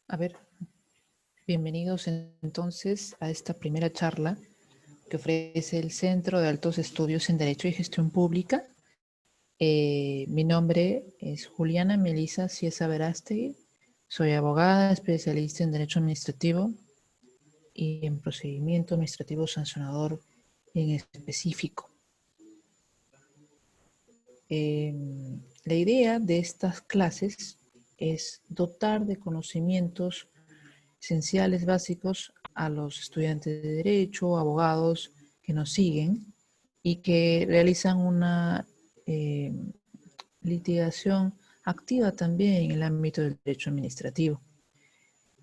A ver, bienvenidos entonces a esta primera charla que ofrece el Centro de Altos Estudios en Derecho y Gestión Pública. Mi nombre es Juliana Melisa Ciesa Verástegui. Soy abogada, especialista en Derecho Administrativo y en Procedimiento Administrativo Sancionador en específico. La idea de estas clases es dotar de conocimientos esenciales básicos a los estudiantes de Derecho, abogados que nos siguen y que realizan una litigación activa también en el ámbito del derecho administrativo.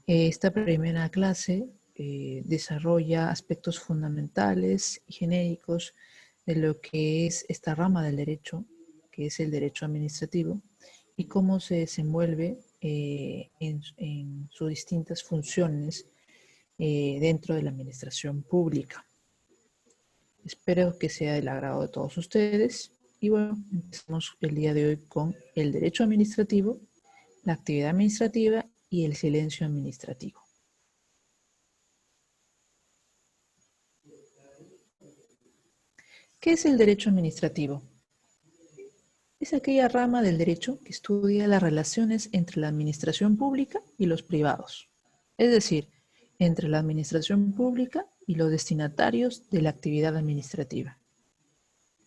Esta primera clase desarrolla aspectos fundamentales y genéricos de lo que es esta rama del derecho, que es el derecho administrativo, y cómo se desenvuelve en sus distintas funciones dentro de la administración pública. Espero que sea del agrado de todos ustedes. Y bueno, empezamos el día de hoy con el derecho administrativo, la actividad administrativa y el silencio administrativo. ¿Qué es el derecho administrativo? Es aquella rama del derecho que estudia las relaciones entre la administración pública y los privados, es decir, entre la administración pública y los destinatarios de la actividad administrativa.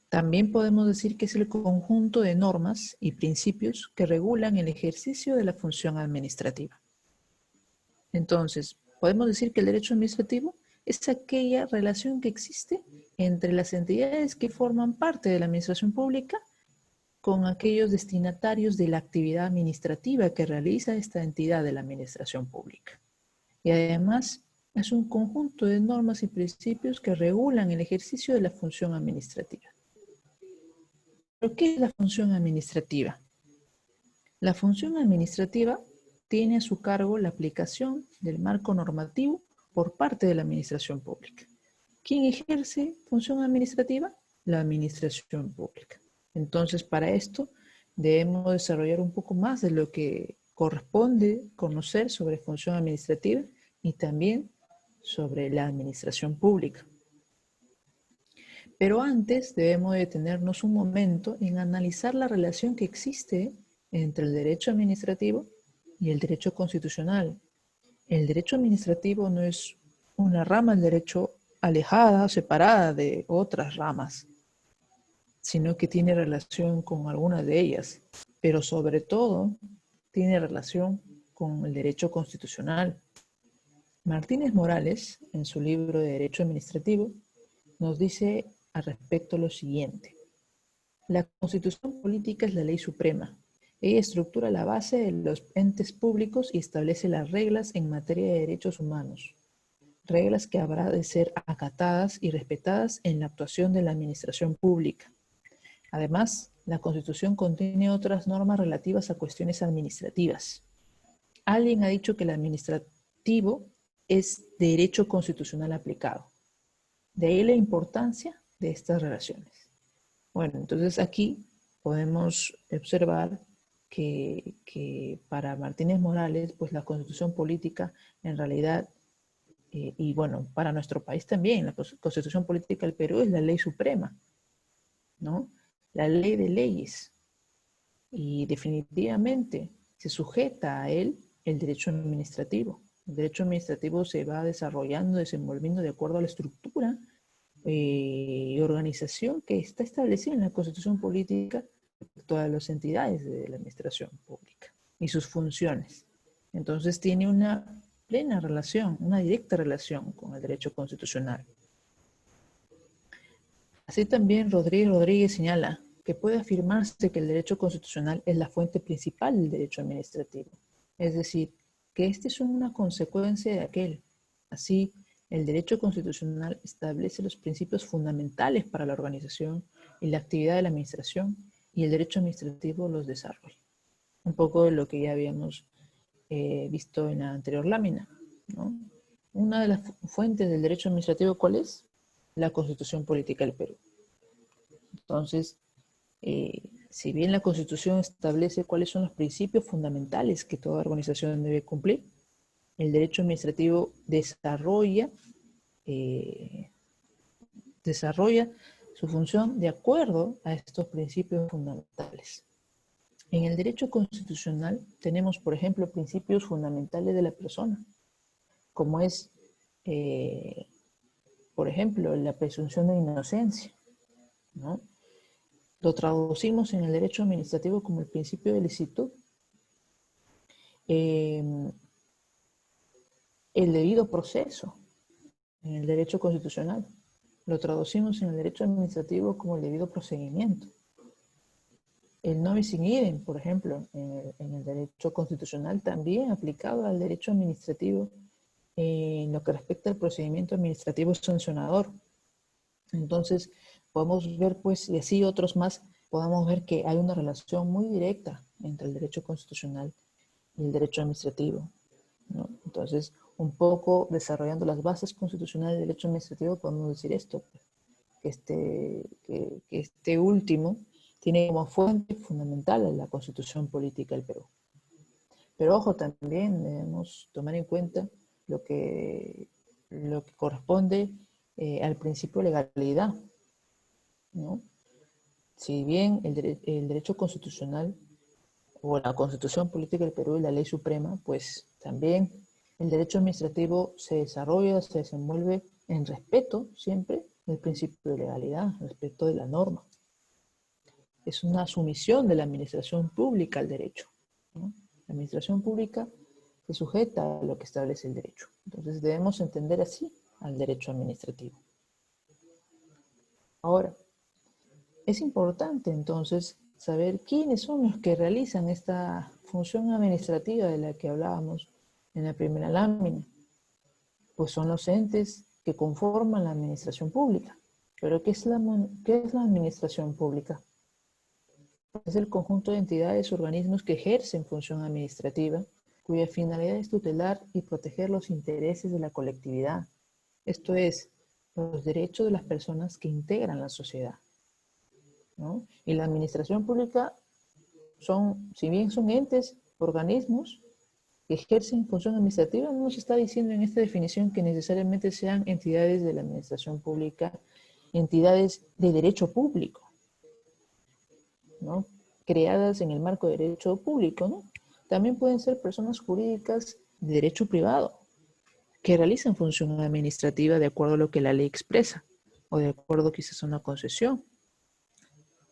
También podemos decir que es el conjunto de normas y principios que regulan el ejercicio de la función administrativa. Entonces, podemos decir que el derecho administrativo es aquella relación que existe entre las entidades que forman parte de la administración pública con aquellos destinatarios de la actividad administrativa que realiza esta entidad de la administración pública. Y además es un conjunto de normas y principios que regulan el ejercicio de la función administrativa. ¿Pero qué es la función administrativa? La función administrativa tiene a su cargo la aplicación del marco normativo por parte de la administración pública. ¿Quién ejerce función administrativa? La administración pública. Entonces, para esto debemos desarrollar un poco más de lo que corresponde conocer sobre función administrativa y también sobre la administración pública. Pero antes debemos detenernos un momento en analizar la relación que existe entre el derecho administrativo y el derecho constitucional. El derecho administrativo no es una rama del derecho alejada, separada de otras ramas, sino que tiene relación con algunas de ellas, pero sobre todo tiene relación con el derecho constitucional. Martínez Morales, en su libro de Derecho Administrativo, nos dice al respecto lo siguiente: la Constitución política es la ley suprema. Ella estructura la base de los entes públicos y establece las reglas en materia de derechos humanos, reglas que habrá de ser acatadas y respetadas en la actuación de la administración pública. Además, la Constitución contiene otras normas relativas a cuestiones administrativas. Alguien ha dicho que el administrativo es derecho constitucional aplicado. De ahí la importancia de estas relaciones. Bueno, entonces aquí podemos observar que para Martínez Morales, pues la Constitución política en realidad, y bueno, para nuestro país también, la Constitución política del Perú es la ley suprema, ¿no? La ley de leyes. Y definitivamente se sujeta a él el derecho administrativo. El derecho administrativo se va desarrollando, desenvolviendo de acuerdo a la estructura y organización que está establecida en la Constitución política de todas las entidades de la administración pública y sus funciones. Entonces tiene una plena relación, una directa relación con el derecho constitucional. Así también Rodríguez señala que puede afirmarse que el derecho constitucional es la fuente principal del derecho administrativo, es decir, que este es una consecuencia de aquel. Así, el derecho constitucional establece los principios fundamentales para la organización y la actividad de la administración, y el derecho administrativo los desarrolla. Un poco de lo que ya habíamos visto en la anterior lámina, ¿no? Una de las fuentes del derecho administrativo, ¿cuál es? La Constitución Política del Perú. Entonces, Si bien la Constitución establece cuáles son los principios fundamentales que toda organización debe cumplir, el derecho administrativo desarrolla su función de acuerdo a estos principios fundamentales. En el derecho constitucional tenemos, por ejemplo, principios fundamentales de la persona, como es, por ejemplo, la presunción de inocencia, ¿no? Lo traducimos en el derecho administrativo como el principio de licitud. El debido proceso en el derecho constitucional. Lo traducimos en el derecho administrativo como el debido procedimiento. El no bis in idem, por ejemplo, en el derecho constitucional también aplicado al derecho administrativo en lo que respecta al procedimiento administrativo sancionador. Entonces, podemos ver, pues, y así otros más, podemos ver que hay una relación muy directa entre el derecho constitucional y el derecho administrativo, ¿no? Entonces, un poco desarrollando las bases constitucionales del derecho administrativo, podemos decir esto, que este último tiene como fuente fundamental la Constitución Política del Perú. Pero ojo, también debemos tomar en cuenta lo que corresponde al principio de legalidad, ¿no? Si bien el derecho constitucional o la Constitución Política del Perú y la Ley Suprema, pues también el derecho administrativo se desarrolla, se desenvuelve en respeto siempre del principio de legalidad, respeto de la norma. Es una sumisión de la administración pública al derecho, ¿no? La administración pública se sujeta a lo que establece el derecho. Entonces debemos entender así al derecho administrativo. Ahora, es importante entonces saber quiénes son los que realizan esta función administrativa de la que hablábamos en la primera lámina. Pues son los entes que conforman la administración pública. Pero ¿qué es la administración pública? Es el conjunto de entidades o organismos que ejercen función administrativa, cuya finalidad es tutelar y proteger los intereses de la colectividad, esto es, los derechos de las personas que integran la sociedad, ¿no? Y la administración pública si bien son entes, organismos que ejercen función administrativa, no nos está diciendo en esta definición que necesariamente sean entidades de la administración pública, entidades de derecho público, ¿no? Creadas en el marco de derecho público, ¿no? También pueden ser personas jurídicas de derecho privado que realizan función administrativa de acuerdo a lo que la ley expresa o de acuerdo quizás a una concesión,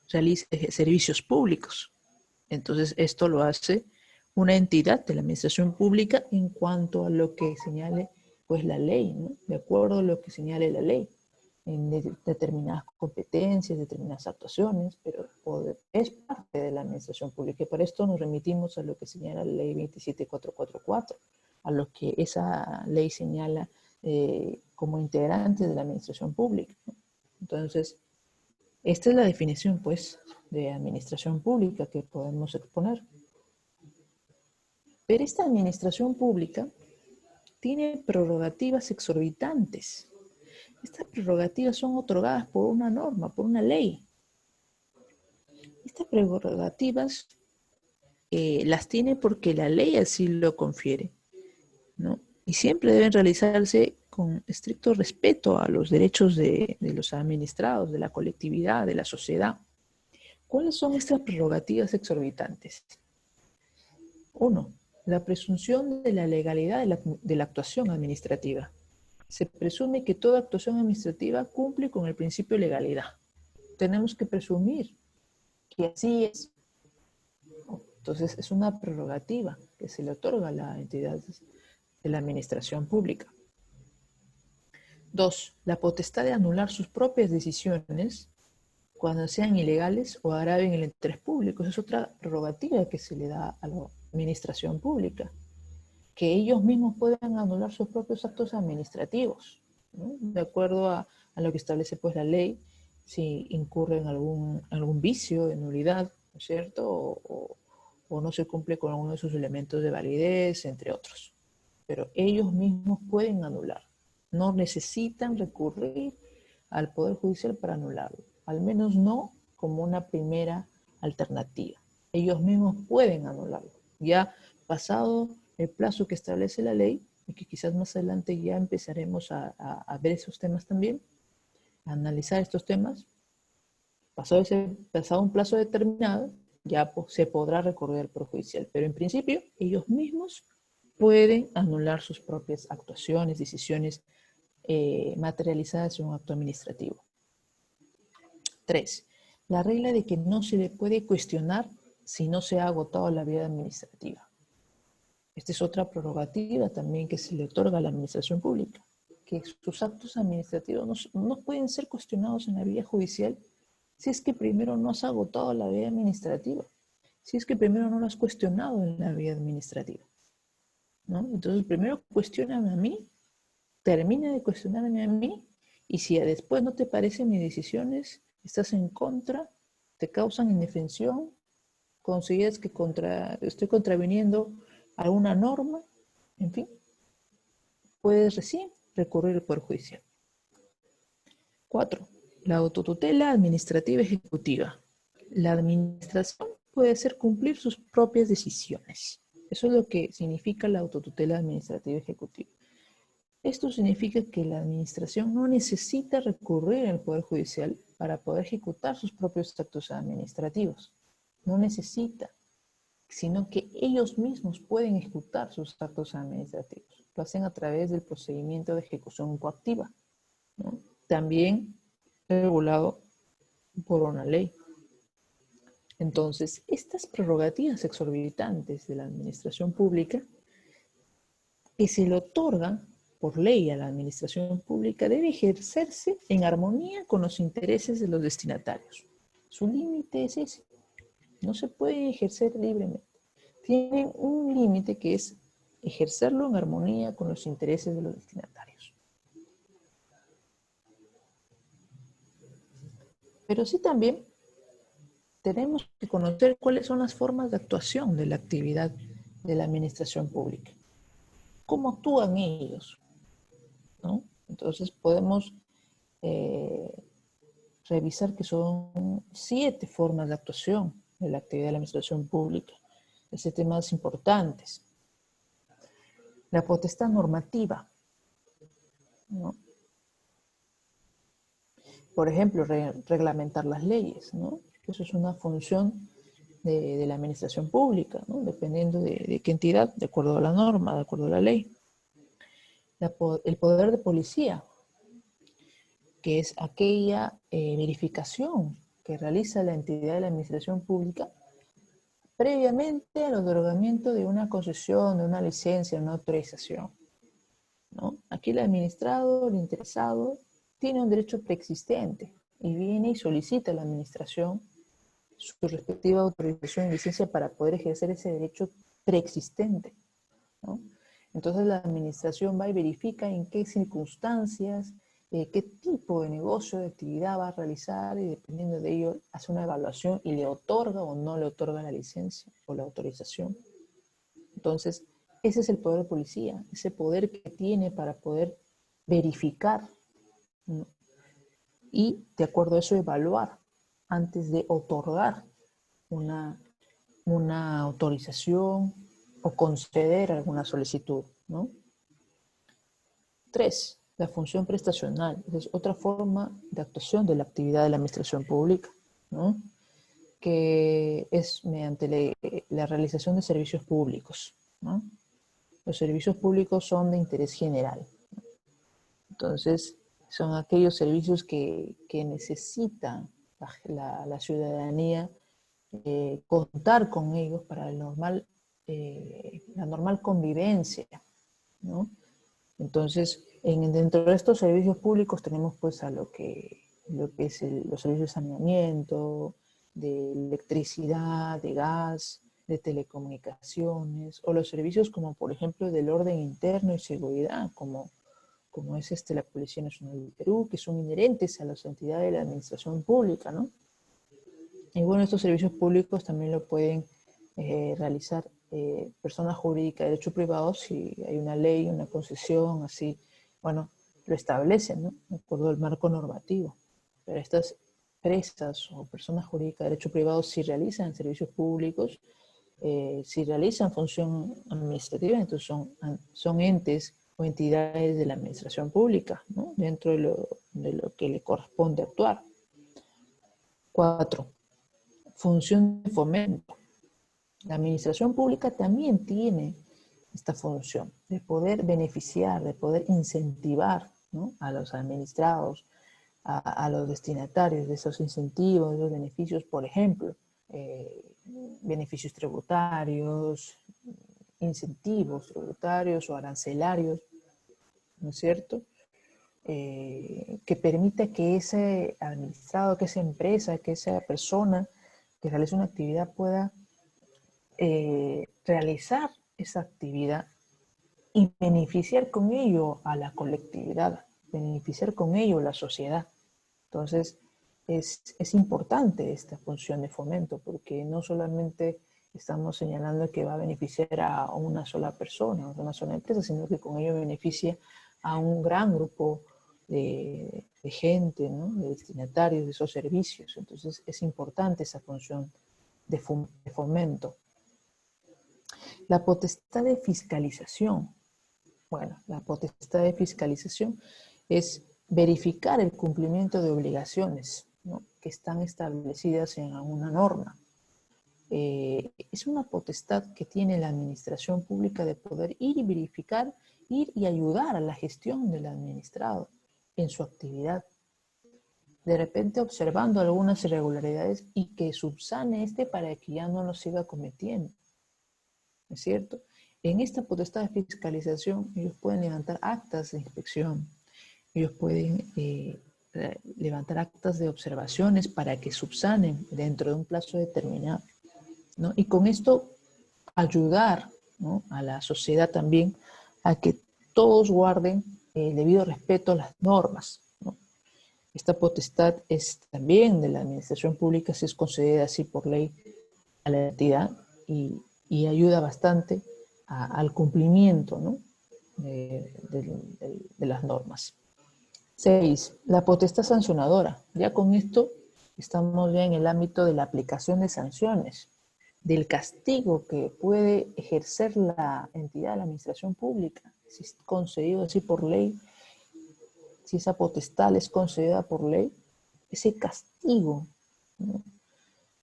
realizan servicios públicos. Entonces esto lo hace una entidad de la administración pública en cuanto a lo que señale pues la ley, ¿no? De acuerdo a lo que señale la ley en determinadas competencias, determinadas actuaciones, pero es parte de la administración pública. Y para esto nos remitimos a lo que señala la ley 27444, a lo que esa ley señala como integrantes de la administración pública, ¿no? Entonces, esta es la definición, pues, de administración pública que podemos exponer. Pero esta administración pública tiene prerrogativas exorbitantes. Estas prerrogativas son otorgadas por una norma, por una ley. Estas prerrogativas las tiene porque la ley así lo confiere, ¿no? Y siempre deben realizarse con estricto respeto a los derechos de los administrados, de la colectividad, de la sociedad. ¿Cuáles son estas prerrogativas exorbitantes? Uno, la presunción de la legalidad de la actuación administrativa. Se presume que toda actuación administrativa cumple con el principio de legalidad. Tenemos que presumir que así es. Entonces, es una prerrogativa que se le otorga a la entidad de la administración pública. Dos, la potestad de anular sus propias decisiones cuando sean ilegales o agraven el interés público. Esa es otra prerrogativa que se le da a la administración pública, que ellos mismos puedan anular sus propios actos administrativos, ¿no? De acuerdo a lo que establece pues la ley, si incurre en algún vicio de nulidad, ¿no es cierto? O no se cumple con alguno de sus elementos de validez, entre otros. Pero ellos mismos pueden anular. No necesitan recurrir al Poder Judicial para anularlo. Al menos no como una primera alternativa. Ellos mismos pueden anularlo. Ya pasado el plazo que establece la ley, y que quizás más adelante ya empezaremos a ver esos temas también, a analizar estos temas, pasado un plazo determinado, ya se podrá recurrir al Poder Judicial. Pero en principio, ellos mismos pueden anular sus propias actuaciones, decisiones materializadas en un acto administrativo. 3. La regla de que no se le puede cuestionar si no se ha agotado la vía administrativa. Esta es otra prerrogativa también que se le otorga a la administración pública, que sus actos administrativos no pueden ser cuestionados en la vía judicial si es que primero no has agotado la vía administrativa, si es que primero no lo has cuestionado en la vía administrativa, ¿no? Entonces primero cuestióname a mí, termina de cuestionarme a mí, y si después no te parecen mis decisiones, estás en contra, te causan indefensión, consideras que estoy contraviniendo alguna norma, en fin, puedes recién recurrir al Poder Judicial. 4. La autotutela administrativa ejecutiva. La administración puede hacer cumplir sus propias decisiones. Eso es lo que significa la autotutela administrativa ejecutiva. Esto significa que la administración no necesita recurrir al Poder Judicial para poder ejecutar sus propios actos administrativos. No necesita, sino que ellos mismos pueden ejecutar sus actos administrativos. Lo hacen a través del procedimiento de ejecución coactiva, ¿no? También regulado por una ley. Entonces, estas prerrogativas exorbitantes de la administración pública que se le otorgan por ley a la administración pública debe ejercerse en armonía con los intereses de los destinatarios. Su límite es ese. No se puede ejercer libremente. Tienen un límite que es ejercerlo en armonía con los intereses de los destinatarios. Pero sí también tenemos que conocer cuáles son las formas de actuación de la actividad de la administración pública. ¿Cómo actúan ellos? ¿No? Entonces podemos revisar que son 7 formas de actuación de la actividad de la administración pública. Los 7 más importantes. La potestad normativa, ¿no? Por ejemplo, reglamentar las leyes, ¿no? Eso es una función de la administración pública, ¿no? Dependiendo de qué entidad, de acuerdo a la norma, de acuerdo a la ley. El poder de policía, que es aquella verificación que realiza la entidad de la administración pública previamente al otorgamiento de una concesión, de una licencia, de una autorización, ¿no? Aquí el administrado, el interesado, tiene un derecho preexistente y viene y solicita a la administración su respectiva autorización y licencia para poder ejercer ese derecho preexistente, ¿no? Entonces la administración va y verifica en qué circunstancias, qué tipo de negocio, de actividad va a realizar, y dependiendo de ello hace una evaluación y le otorga o no le otorga la licencia o la autorización. Entonces, ese es el poder de policía, ese poder que tiene para poder verificar, ¿no? Y de acuerdo a eso evaluar antes de otorgar una autorización o conceder alguna solicitud, ¿no? 3. La función prestacional. Esa es otra forma de actuación de la actividad de la administración pública, ¿no? Que es mediante la realización de servicios públicos, ¿no? Los servicios públicos son de interés general. Entonces, son aquellos servicios que necesita la ciudadanía contar con ellos para la normal convivencia, ¿no? Entonces, dentro de estos servicios públicos tenemos pues a lo que es los servicios de saneamiento, de electricidad, de gas, de telecomunicaciones, o los servicios como por ejemplo del orden interno y seguridad, como es la Policía Nacional del Perú, que son inherentes a las entidades de la administración pública, ¿no? Y bueno, estos servicios públicos también lo pueden realizar personas jurídicas de derecho privado si hay una ley, una concesión, así, bueno, lo establecen, ¿no? De acuerdo al marco normativo. Pero estas empresas o personas jurídicas de derecho privado si realizan servicios públicos, si realizan función administrativa, entonces son entes o entidades de la administración pública, ¿no? Dentro de lo que le corresponde actuar. 4. Función de fomento. La administración pública también tiene esta función de poder beneficiar, de poder incentivar, ¿no?, a los administrados, a los destinatarios de esos incentivos, de esos beneficios, por ejemplo, beneficios tributarios, incentivos tributarios o arancelarios, ¿no es cierto? Que permita que ese administrado, que esa empresa, que esa persona que realiza una actividad pueda realizar esa actividad y beneficiar con ello a la colectividad, beneficiar con ello a la sociedad. Entonces, es importante esta función de fomento, porque no solamente estamos señalando que va a beneficiar a una sola persona, a una sola empresa, sino que con ello beneficia a un gran grupo de gente, ¿no?, de destinatarios de esos servicios. Entonces, es importante esa función de fomento. La potestad de fiscalización. Bueno, la potestad de fiscalización es verificar el cumplimiento de obligaciones, ¿no?, que están establecidas en alguna norma. Es una potestad que tiene la administración pública de poder ir y verificar, ir y ayudar a la gestión del administrado en su actividad. De repente observando algunas irregularidades y que subsane para que ya no lo siga cometiendo. ¿No es cierto? En esta potestad de fiscalización, ellos pueden levantar actas de inspección, ellos pueden levantar actas de observaciones para que subsanen dentro de un plazo determinado, ¿no? Y con esto ayudar, ¿no?, a la sociedad también a que todos guarden el debido respeto a las normas, ¿no? Esta potestad es también de la administración pública, si es concedida así por ley a la entidad y ayuda bastante al cumplimiento, ¿no?, de las normas. 6. La potestad sancionadora. Ya con esto estamos ya en el ámbito de la aplicación de sanciones, del castigo que puede ejercer la entidad de la administración pública, si es concedido así por ley, si esa potestad es concedida por ley, ese castigo, ¿no?,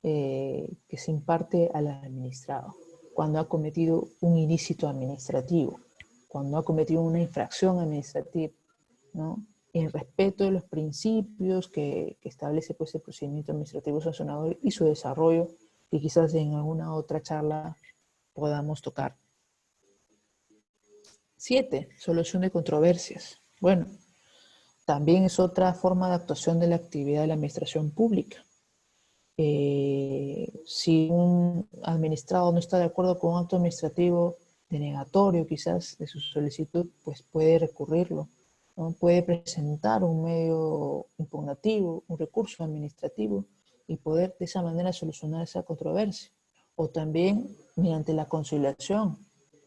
que se imparte al administrado cuando ha cometido un ilícito administrativo, cuando ha cometido una infracción administrativa, ¿no?, en respeto de los principios que establece, pues, el procedimiento administrativo sancionador y su desarrollo, que quizás en alguna otra charla podamos tocar. 7. Solución de controversias. Bueno, también es otra forma de actuación de la actividad de la administración pública. Si un administrado no está de acuerdo con un acto administrativo denegatorio quizás de su solicitud, pues puede recurrirlo, ¿no? Puede presentar un medio impugnativo, un recurso administrativo y poder de esa manera solucionar esa controversia. O también mediante la conciliación,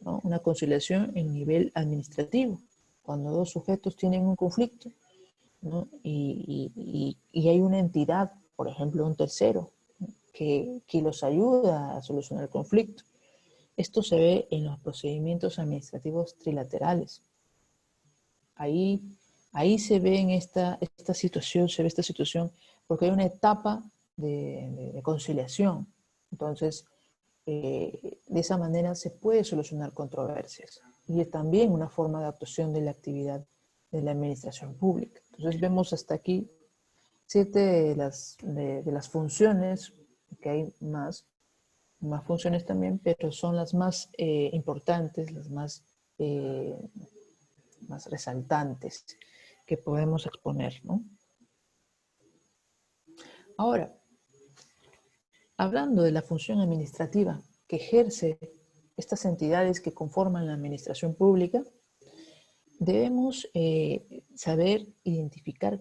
¿no?, una conciliación en nivel administrativo, cuando dos sujetos tienen un conflicto, ¿no?, y hay una entidad, por ejemplo, un tercero, que los ayuda a solucionar el conflicto. Esto se ve en los procedimientos administrativos trilaterales. Ahí se ve en esta situación, porque hay una etapa de conciliación. Entonces, de esa manera se puede solucionar controversias. Y es también una forma de actuación de la actividad de la administración pública. Entonces vemos hasta aquí 7 de las funciones, que hay más funciones también, pero son las más importantes, las más resaltantes que podemos exponer, ¿no? Ahora, hablando de la función administrativa que ejerce estas entidades que conforman la administración pública, debemos saber identificar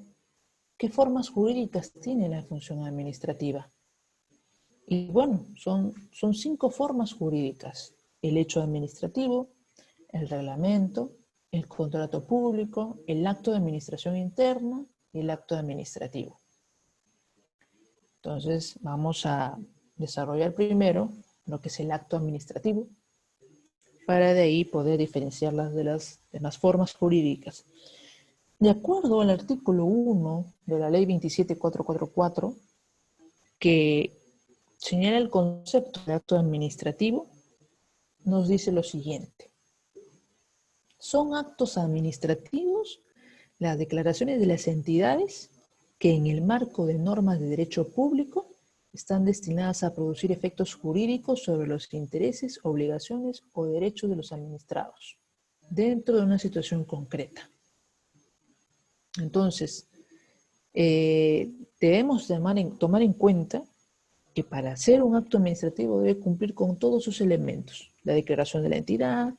qué formas jurídicas tiene la función administrativa. Y bueno, son 5 formas jurídicas: el hecho administrativo, el reglamento, el contrato público, el acto de administración interna y el acto administrativo. Entonces vamos a desarrollar primero lo que es el acto administrativo, para de ahí poder diferenciarlas de las formas jurídicas. De acuerdo al artículo 1 de la ley 27444, que señala el concepto de acto administrativo, nos dice lo siguiente. Son actos administrativos las declaraciones de las entidades que en el marco de normas de derecho público están destinadas a producir efectos jurídicos sobre los intereses, obligaciones o derechos de los administrados, dentro de una situación concreta. Entonces, debemos tomar en cuenta que para hacer un acto administrativo debe cumplir con todos sus elementos. La declaración de la entidad,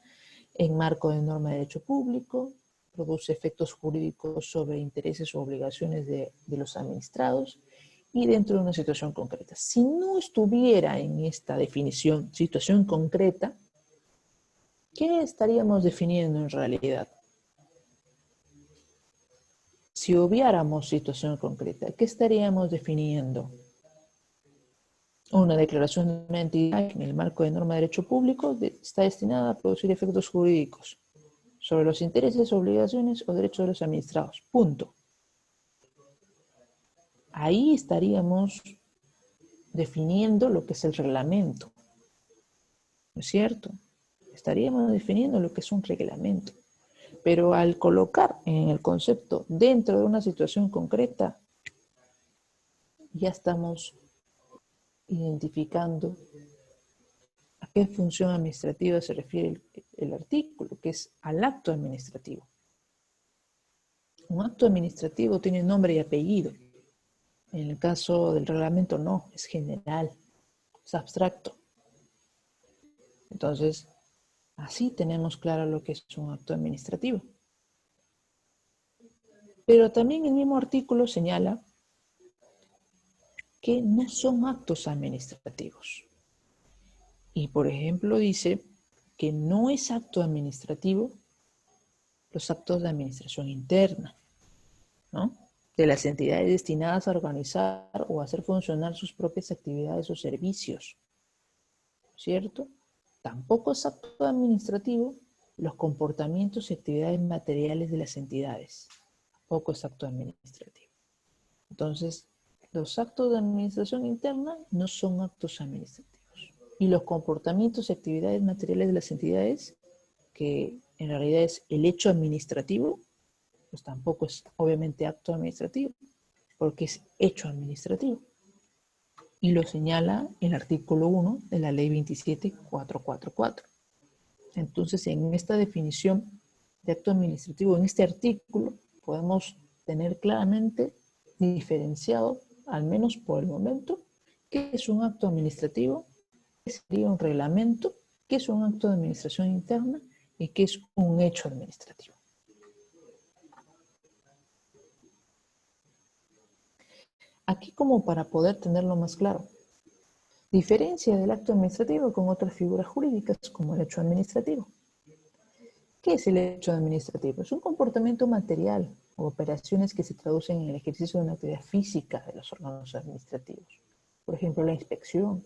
en marco de norma de derecho público, produce efectos jurídicos sobre intereses o obligaciones de los administrados y dentro de una situación concreta. Si no estuviera en esta definición, situación concreta, ¿qué estaríamos definiendo en realidad? Si obviáramos situación concreta, ¿qué estaríamos definiendo? Una declaración de una entidad que en el marco de norma de derecho público está destinada a producir efectos jurídicos sobre los intereses, obligaciones o derechos de los administrados. Punto. Ahí estaríamos definiendo lo que es el reglamento. ¿No es cierto? Estaríamos definiendo lo que es un reglamento. Pero al colocar en el concepto dentro de una situación concreta, ya estamos identificando a qué función administrativa se refiere el artículo, que es al acto administrativo. Un acto administrativo tiene nombre y apellido. En el caso del reglamento no, es general, es abstracto. Entonces, así tenemos claro lo que es un acto administrativo. Pero también el mismo artículo señala que no son actos administrativos. Y por ejemplo dice que no es acto administrativo los actos de administración interna, ¿no? De las entidades destinadas a organizar o hacer funcionar sus propias actividades o servicios, ¿cierto? Tampoco es acto administrativo los comportamientos y actividades materiales de las entidades. Tampoco es acto administrativo. Entonces, los actos de administración interna no son actos administrativos. Y los comportamientos y actividades materiales de las entidades, que en realidad es el hecho administrativo, pues tampoco es obviamente acto administrativo, porque es hecho administrativo. Y lo señala el artículo 1 de la ley 27444. Entonces, en esta definición de acto administrativo, en este artículo, podemos tener claramente diferenciado, al menos por el momento, qué es un acto administrativo, qué sería un reglamento, qué es un acto de administración interna y qué es un hecho administrativo. Aquí, como para poder tenerlo más claro, diferencia del acto administrativo con otras figuras jurídicas como el hecho administrativo. ¿Qué es el hecho administrativo? Es un comportamiento material o operaciones que se traducen en el ejercicio de una actividad física de los órganos administrativos. Por ejemplo, la inspección,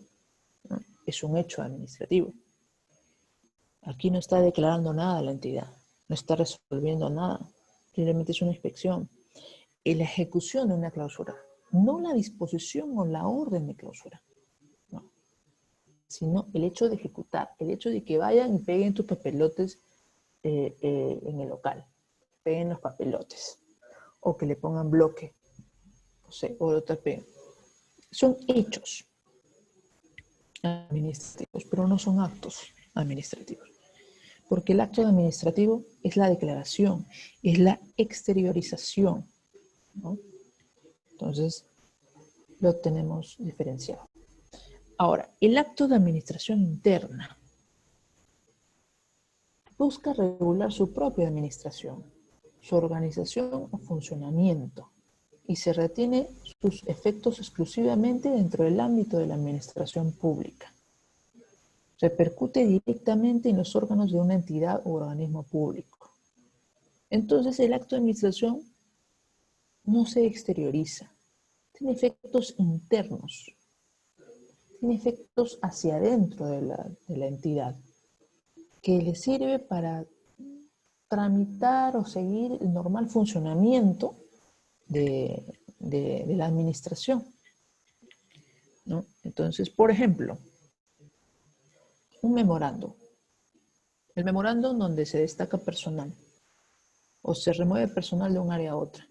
¿no? Es un hecho administrativo. Aquí no está declarando nada la entidad, no está resolviendo nada, simplemente es una inspección. Y la ejecución de una clausura, no la disposición o la orden de clausura, no, sino el hecho de ejecutar, el hecho de que vayan y peguen tus papelotes en el local, peguen los papelotes, o que le pongan bloque, no sé, o lo tapeen. Son hechos administrativos, pero no son actos administrativos. Porque el acto administrativo es la declaración, es la exteriorización, ¿no? Entonces, lo tenemos diferenciado. Ahora, el acto de administración interna busca regular su propia administración, su organización o funcionamiento, y se retiene sus efectos exclusivamente dentro del ámbito de la administración pública. Repercute directamente en los órganos de una entidad o organismo público. Entonces, el acto de administración no se exterioriza, tiene efectos internos, tiene efectos hacia adentro de la entidad, que le sirve para tramitar o seguir el normal funcionamiento de la administración, ¿no? Entonces, por ejemplo, un memorando. El memorando donde se destaca personal o se remueve personal de un área a otra,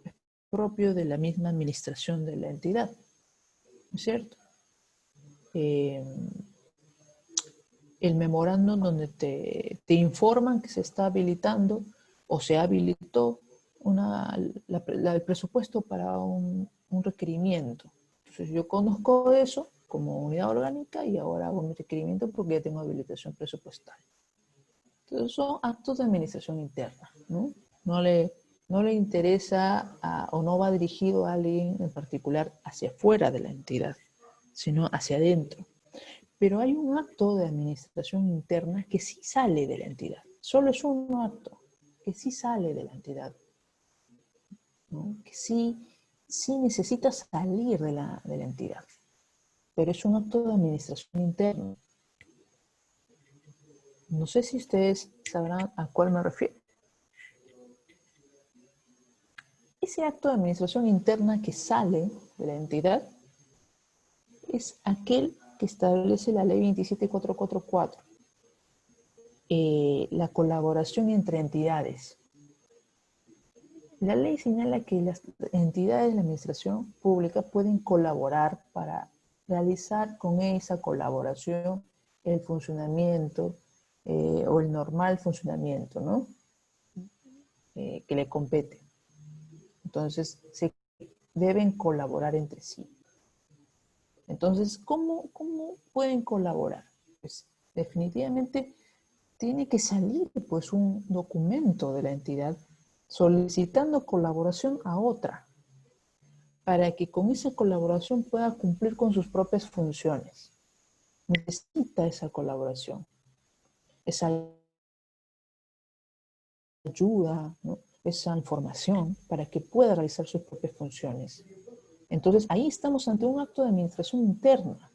es propio de la misma administración de la entidad, ¿no es cierto? El memorándum donde te informan que se está habilitando o se habilitó el presupuesto para un requerimiento. Entonces yo conozco eso como unidad orgánica y ahora hago mi requerimiento porque ya tengo habilitación presupuestal. Entonces son actos de administración interna, ¿no? No le interesa o no va dirigido a alguien en particular hacia afuera de la entidad, sino hacia adentro. Pero hay un acto de administración interna que sí sale de la entidad. Solo es un acto que sí sale de la entidad, ¿no? Que sí necesita salir de la entidad. Pero es un acto de administración interna. No sé si ustedes sabrán a cuál me refiero. Ese acto de administración interna que sale de la entidad es aquel que establece la ley 27444. La colaboración entre entidades. La ley señala que las entidades de la administración pública pueden colaborar para realizar con esa colaboración el funcionamiento o el normal funcionamiento, ¿no? Que le compete. Entonces, se deben colaborar entre sí. Entonces, ¿cómo pueden colaborar? Pues definitivamente tiene que salir pues un documento de la entidad solicitando colaboración a otra para que con esa colaboración pueda cumplir con sus propias funciones. Necesita esa colaboración, esa ayuda, ¿no? Esa información para que pueda realizar sus propias funciones. Entonces, ahí estamos ante un acto de administración interna.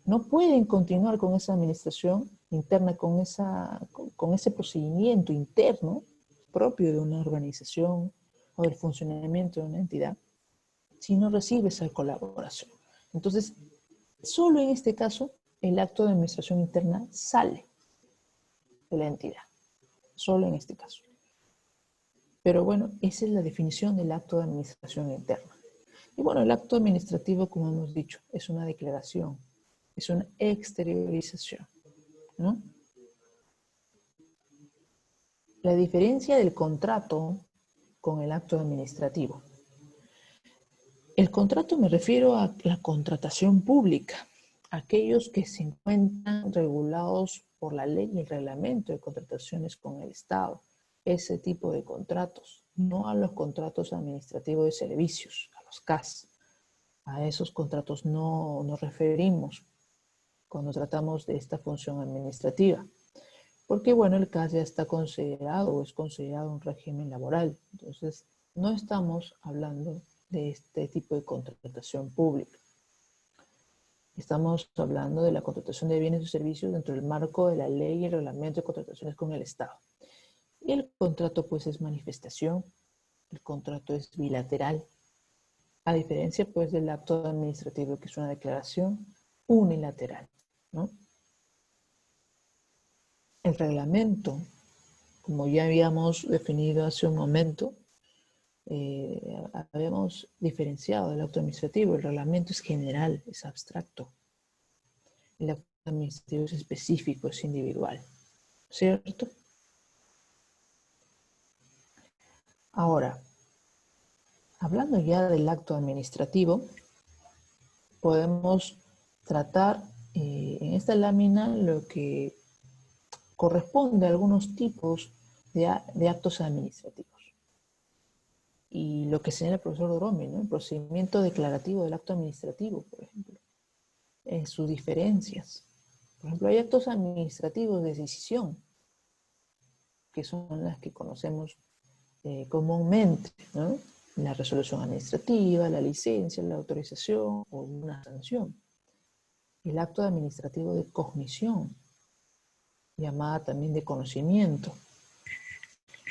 No pueden continuar con esa administración interna, con ese procedimiento interno propio de una organización o del funcionamiento de una entidad si no recibe esa colaboración. Entonces, solo en este caso, el acto de administración interna sale de la entidad. Solo en este caso. Pero bueno, esa es la definición del acto de administración interna. Y bueno, el acto administrativo, como hemos dicho, es una declaración, es una exteriorización, ¿no? La diferencia del contrato con el acto administrativo. El contrato me refiero a la contratación pública, aquellos que se encuentran regulados por la ley y el reglamento de contrataciones con el Estado. Ese tipo de contratos, no a los contratos administrativos de servicios, a los CAS. A esos contratos no nos referimos cuando tratamos de esta función administrativa. Porque, bueno, el CAS ya está considerado o es considerado un régimen laboral. Entonces, no estamos hablando de este tipo de contratación pública. Estamos hablando de la contratación de bienes y servicios dentro del marco de la ley y el reglamento de contrataciones con el Estado. Y el contrato, pues, es manifestación. El contrato es bilateral. A diferencia, pues, del acto administrativo, que es una declaración unilateral, ¿no? El reglamento, como ya habíamos definido hace un momento, habíamos diferenciado el acto administrativo. El reglamento es general, es abstracto. El acto administrativo es específico, es individual, ¿cierto? Ahora, hablando ya del acto administrativo, podemos tratar en esta lámina lo que corresponde a algunos tipos de actos administrativos. Y lo que señala el profesor Doromi, ¿no? El procedimiento declarativo del acto administrativo, por ejemplo, en sus diferencias. Por ejemplo, hay actos administrativos de decisión, que son las que conocemos comúnmente, ¿no? la resolución administrativa, la licencia, la autorización o una sanción. El acto administrativo de cognición, llamada también de conocimiento.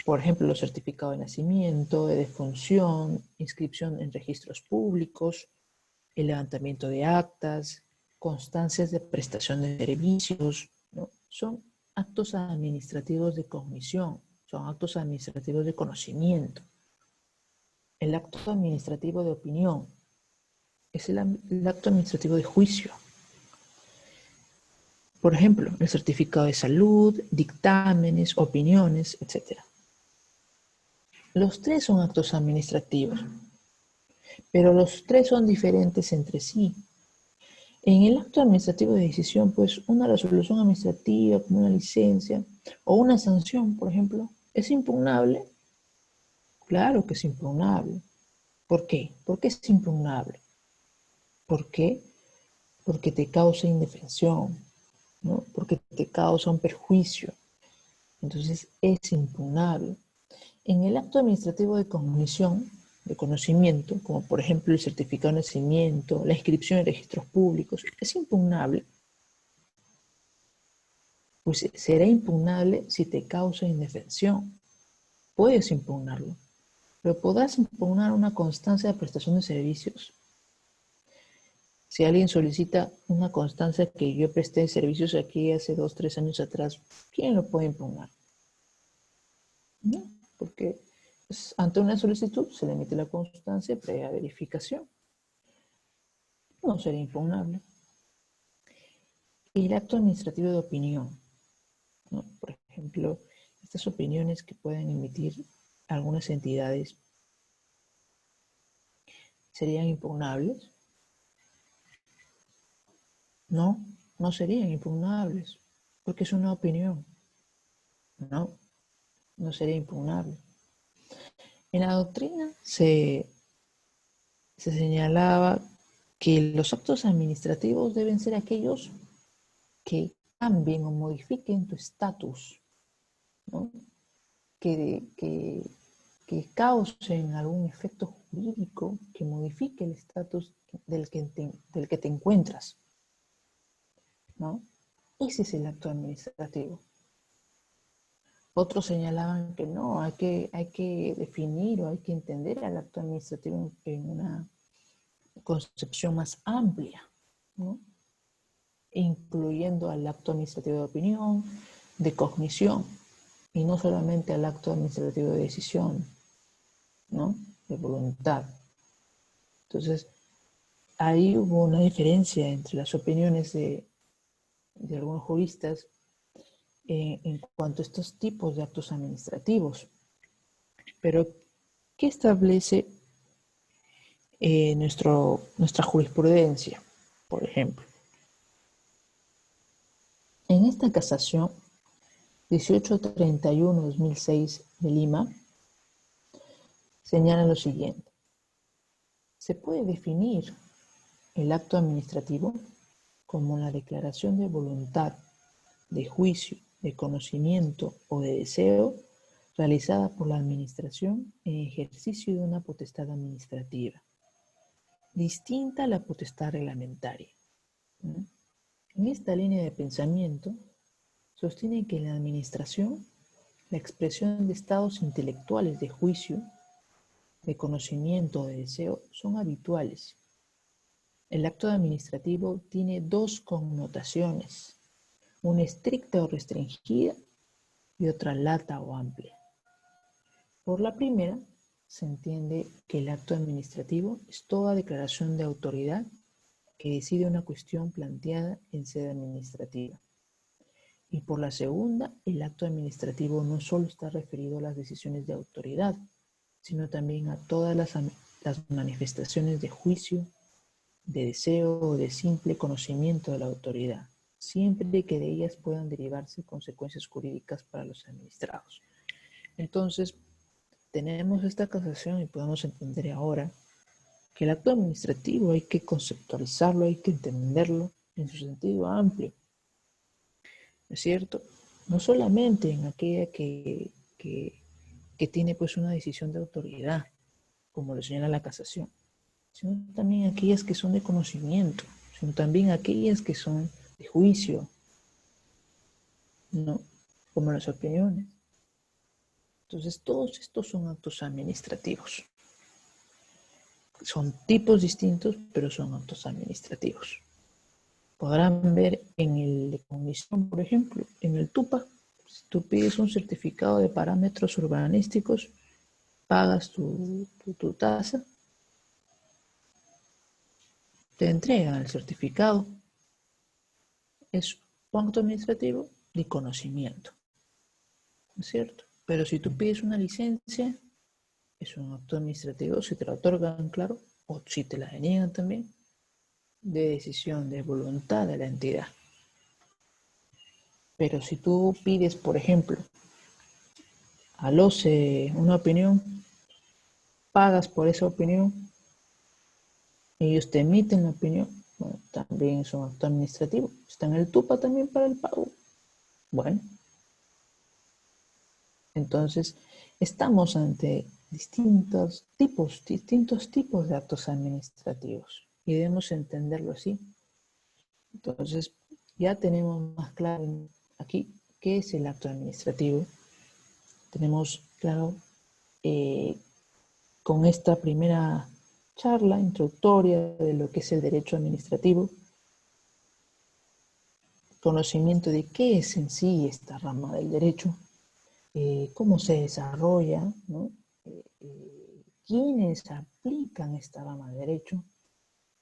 Por ejemplo, los certificados de nacimiento, de defunción, inscripción en registros públicos, el levantamiento de actas, constancias de prestación de servicios, ¿no? Son actos administrativos de cognición, son actos administrativos de conocimiento. El acto administrativo de opinión es el acto administrativo de juicio. Por ejemplo, el certificado de salud, dictámenes, opiniones, etc. Los tres son actos administrativos, pero los tres son diferentes entre sí. En el acto administrativo de decisión, pues una resolución administrativa, como una licencia o una sanción, por ejemplo, ¿es impugnable? Claro que es impugnable. ¿Por qué? ¿Por qué es impugnable? ¿Por qué? Porque te causa indefensión, ¿no? Porque te causa un perjuicio. Entonces es impugnable. En el acto administrativo de cognición, de conocimiento, como por ejemplo el certificado de nacimiento, la inscripción en registros públicos, es impugnable. Pues será impugnable si te causa indefensión. Puedes impugnarlo, pero podrás impugnar una constancia de prestación de servicios. Si alguien solicita una constancia que yo presté servicios aquí hace 2, 3 años atrás, ¿quién lo puede impugnar? No, porque ante una solicitud se le emite la constancia previa verificación. No sería impugnable. Y el acto administrativo de opinión, ¿no? Por ejemplo, estas opiniones que pueden emitir algunas entidades serían impugnables. No, no serían impugnables, porque es una opinión. No, no sería impugnable. En la doctrina se señalaba que los actos administrativos deben ser aquellos que cambien o modifiquen tu estatus, ¿no? que causen algún efecto jurídico que modifique el estatus del que te encuentras, ¿no? Ese es el acto administrativo. Otros señalaban que no, hay que definir o hay que entender al acto administrativo en una concepción más amplia, ¿no? Incluyendo al acto administrativo de opinión, de cognición, y no solamente al acto administrativo de decisión, ¿no? De voluntad. Entonces, ahí hubo una diferencia entre las opiniones de algunos juristas en cuanto a estos tipos de actos administrativos. Pero, ¿qué establece nuestra jurisprudencia, por ejemplo? En esta casación 1831-2006 de Lima, señala lo siguiente. Se puede definir el acto administrativo como la declaración de voluntad, de juicio, de conocimiento o de deseo realizada por la administración en ejercicio de una potestad administrativa, distinta a la potestad reglamentaria. En esta línea de pensamiento, sostiene que en la administración la expresión de estados intelectuales de juicio, de conocimiento o de deseo son habituales. El acto administrativo tiene dos connotaciones, una estricta o restringida y otra lata o amplia. Por la primera, se entiende que el acto administrativo es toda declaración de autoridad que decide una cuestión planteada en sede administrativa. Y por la segunda, el acto administrativo no solo está referido a las decisiones de autoridad, sino también a todas las manifestaciones de juicio, de deseo o de simple conocimiento de la autoridad, siempre que de ellas puedan derivarse consecuencias jurídicas para los administrados. Entonces, tenemos esta casación y podemos entender ahora que el acto administrativo hay que conceptualizarlo, hay que entenderlo en su sentido amplio, ¿no es cierto? No solamente en aquella que tiene pues una decisión de autoridad, como lo señala la casación, sino también aquellas que son de conocimiento, sino también aquellas que son de juicio, ¿no? Como las opiniones. Entonces, todos estos son actos administrativos. Son tipos distintos, pero son actos administrativos. Podrán ver en el de comisión, por ejemplo, en el TUPA, si tú pides un certificado de parámetros urbanísticos, pagas tu tasa, te entregan el certificado. Es un acto administrativo de conocimiento, ¿no es cierto? Pero si tú pides una licencia, es un acto administrativo, si te la otorgan, claro, o si te la deniegan también, de decisión, de voluntad de la entidad. Pero si tú pides, por ejemplo, al OCE una opinión, pagas por esa opinión, ellos te emiten la opinión, bueno, también es un acto administrativo. Está en el TUPA también para el pago. Bueno, entonces estamos ante distintos tipos de actos administrativos y debemos entenderlo así. Entonces ya tenemos más claro aquí qué es el acto administrativo. Tenemos claro con esta primera charla introductoria de lo que es el derecho administrativo, conocimiento de qué es en sí esta rama del derecho, cómo se desarrolla, ¿no? Quiénes aplican esta rama de derecho.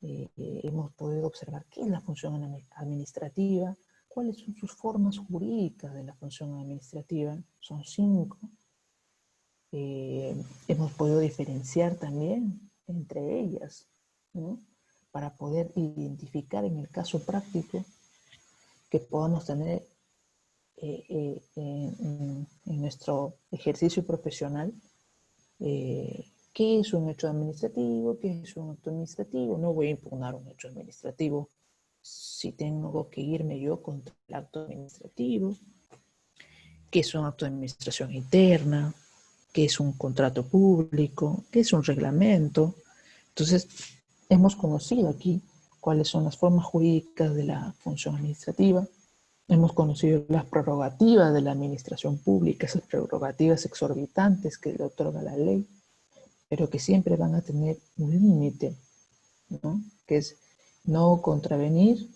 Hemos podido observar qué es la función administrativa, cuáles son sus formas jurídicas de la función administrativa, son 5. Hemos podido diferenciar también entre ellas, ¿no? Para poder identificar en el caso práctico que podamos tener en nuestro ejercicio profesional, qué es un hecho administrativo, qué es un acto administrativo. No voy a impugnar un hecho administrativo si tengo que irme yo contra el acto administrativo, qué es un acto de administración interna, qué es un contrato público, qué es un reglamento. Entonces, hemos conocido aquí cuáles son las formas jurídicas de la función administrativa, hemos conocido las prerrogativas de la administración pública, esas prerrogativas exorbitantes que le otorga la ley, pero que siempre van a tener un límite, ¿no? Que es no contravenir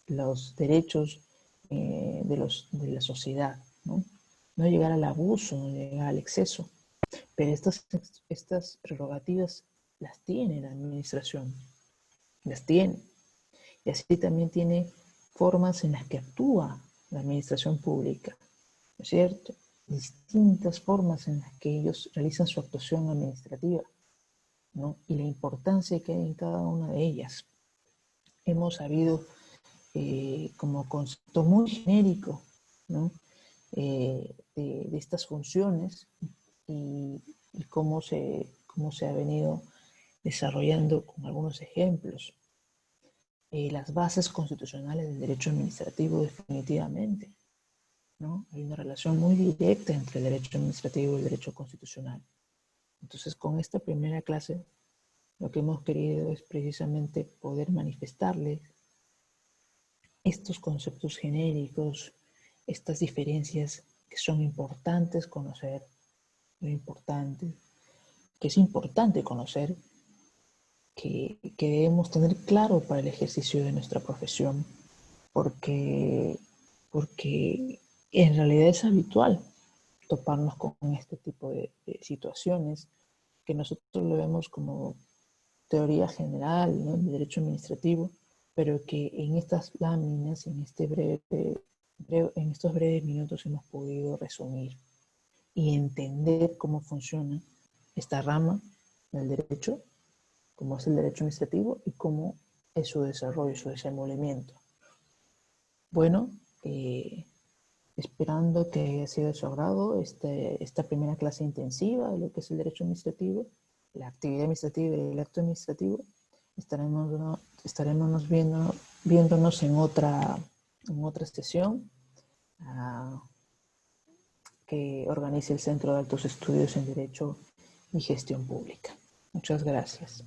los derechos de la sociedad, ¿no? No llegar al abuso, no llegar al exceso. Pero estas prerrogativas las tiene la administración, las tiene. Y así también tiene formas en las que actúa la administración pública, ¿no es cierto? Distintas formas en las que ellos realizan su actuación administrativa, ¿no? Y la importancia que hay en cada una de ellas. Hemos sabido como concepto muy genérico, ¿no? De estas funciones y cómo se ha venido desarrollando con algunos ejemplos. Las bases constitucionales del derecho administrativo definitivamente, ¿no? Hay una relación muy directa entre el derecho administrativo y el derecho constitucional. Entonces, con esta primera clase, lo que hemos querido es precisamente poder manifestarles estos conceptos genéricos, estas diferencias que son importantes conocer, muy importantes, que es importante conocer, que debemos tener claro para el ejercicio de nuestra profesión, porque en realidad es habitual toparnos con este tipo de situaciones que nosotros lo vemos como teoría general, ¿no?, de derecho administrativo, pero que en estas láminas, en estos breves minutos hemos podido resumir y entender cómo funciona esta rama del derecho, cómo es el derecho administrativo y cómo es su desarrollo, su desenvolvimiento. Bueno, esperando que haya sido de su agrado esta primera clase intensiva de lo que es el derecho administrativo, la actividad administrativa y el acto administrativo. Estaremos viéndonos en otra sesión que organice el Centro de Altos Estudios en Derecho y gestión pública. Muchas gracias.